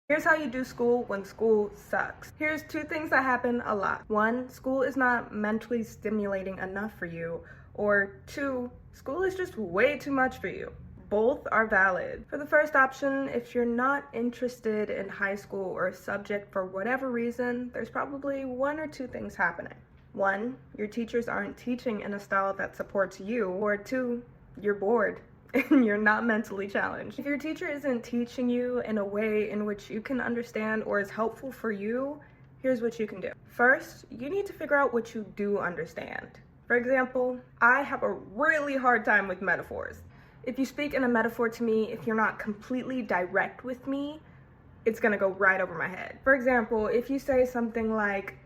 Here's how you do school when school sucks. Here's two things that happen a lot. One, school is not mentally stimulating enough for you. Or two, school is just way too much for you. Both are valid. For the first option, if you're not interested in high school or a subject for whatever reason, there's probably one or two things happening. One, your teachers aren't teaching in a style that supports you. Or two, you're bored and you're not mentally challenged. If your teacher isn't teaching you in a way in which you can understand or is helpful for you, here's what you can do. First, you need to figure out what you do understand. For example, I have a really hard time with metaphors. If you speak in a metaphor to me, if you're not completely direct with me, it's gonna go right over my head. For example, if you say something like,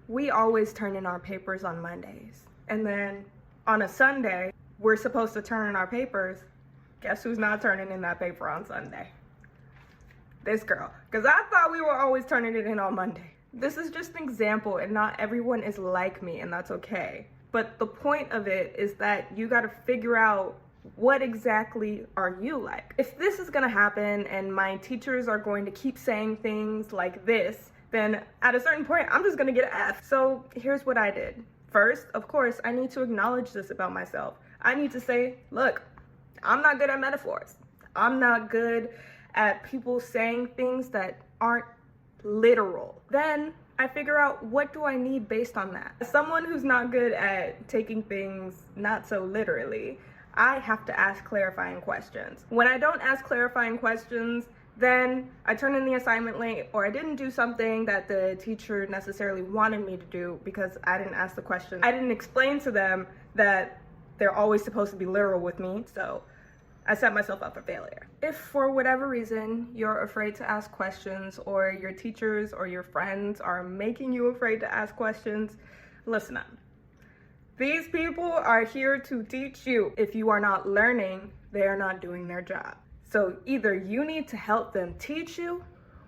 we always turn in our papers on Mondays, and then on a Sunday, we're supposed to turn in our papers, guess who's not turning in that paper on Sunday? This girl, because I thought we were always turning it in on Monday. This is just an example, and not everyone is like me, and that's okay. But the point of it is that you gotta figure out what exactly are you like. If this is gonna happen and my teachers are going to keep saying things like this, then at a certain point, I'm just gonna get an F. So here's what I did. First, of course, I need to acknowledge this about myself. I need to say, look, I'm not good at metaphors. I'm not good at people saying things that aren't literal. Then I figure out, what do I need based on that? As someone who's not good at taking things not so literally, I have to ask clarifying questions. When I don't ask clarifying questions, then I turn in the assignment late, or I didn't do something that the teacher necessarily wanted me to do because I didn't ask the question. I didn't explain to them that they're always supposed to be literal with me, so I set myself up for failure. If for whatever reason you're afraid to ask questions, or your teachers or your friends are making you afraid to ask questions, listen up. These people are here to teach you. If you are not learning, they are not doing their job. So either you need to help them teach you,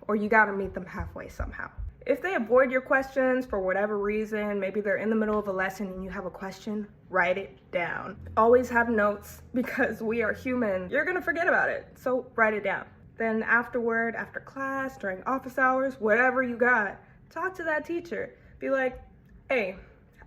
or you gotta meet them halfway somehow. If they avoid your questions for whatever reason, maybe they're in the middle of a lesson and you have a question, write it down. Always have notes, because we are human. You're gonna forget about it, so write it down. Then afterward, after class, during office hours, whatever you got, talk to that teacher. Be like, hey,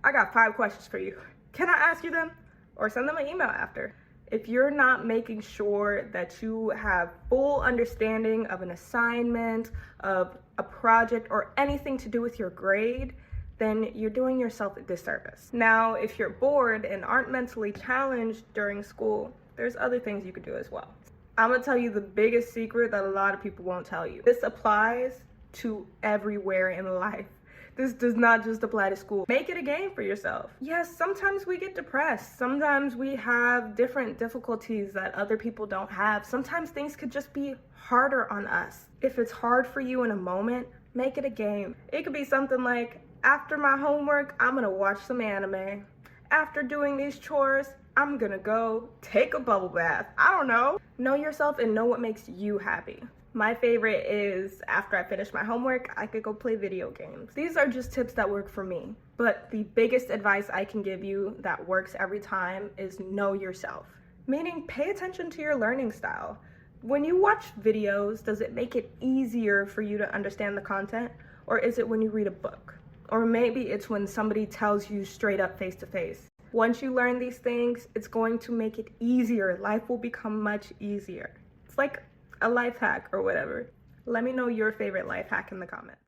I got 5 questions for you. Can I ask you them? Or send them an email after. If you're not making sure that you have full understanding of an assignment, of a project, or anything to do with your grade, then you're doing yourself a disservice. Now, if you're bored and aren't mentally challenged during school, there's other things you could do as well. I'm gonna tell you the biggest secret that a lot of people won't tell you. This applies to everywhere in life. This does not just apply to school. Make it a game for yourself. Yes, sometimes we get depressed. Sometimes we have different difficulties that other people don't have. Sometimes things could just be harder on us. If it's hard for you in a moment, make it a game. It could be something like, after my homework, I'm gonna watch some anime. After doing these chores, I'm gonna go take a bubble bath. I don't know. Know yourself and know what makes you happy. My favorite is, after I finish my homework, I could go play video games. These are just tips that work for me. But the biggest advice I can give you that works every time is know yourself. Meaning, pay attention to your learning style. When you watch videos, does it make it easier for you to understand the content? Or is it when you read a book? Or maybe it's when somebody tells you straight up face to face. Once you learn these things, it's going to make it easier. Life will become much easier. It's like a life hack or whatever. Let me know your favorite life hack in the comments.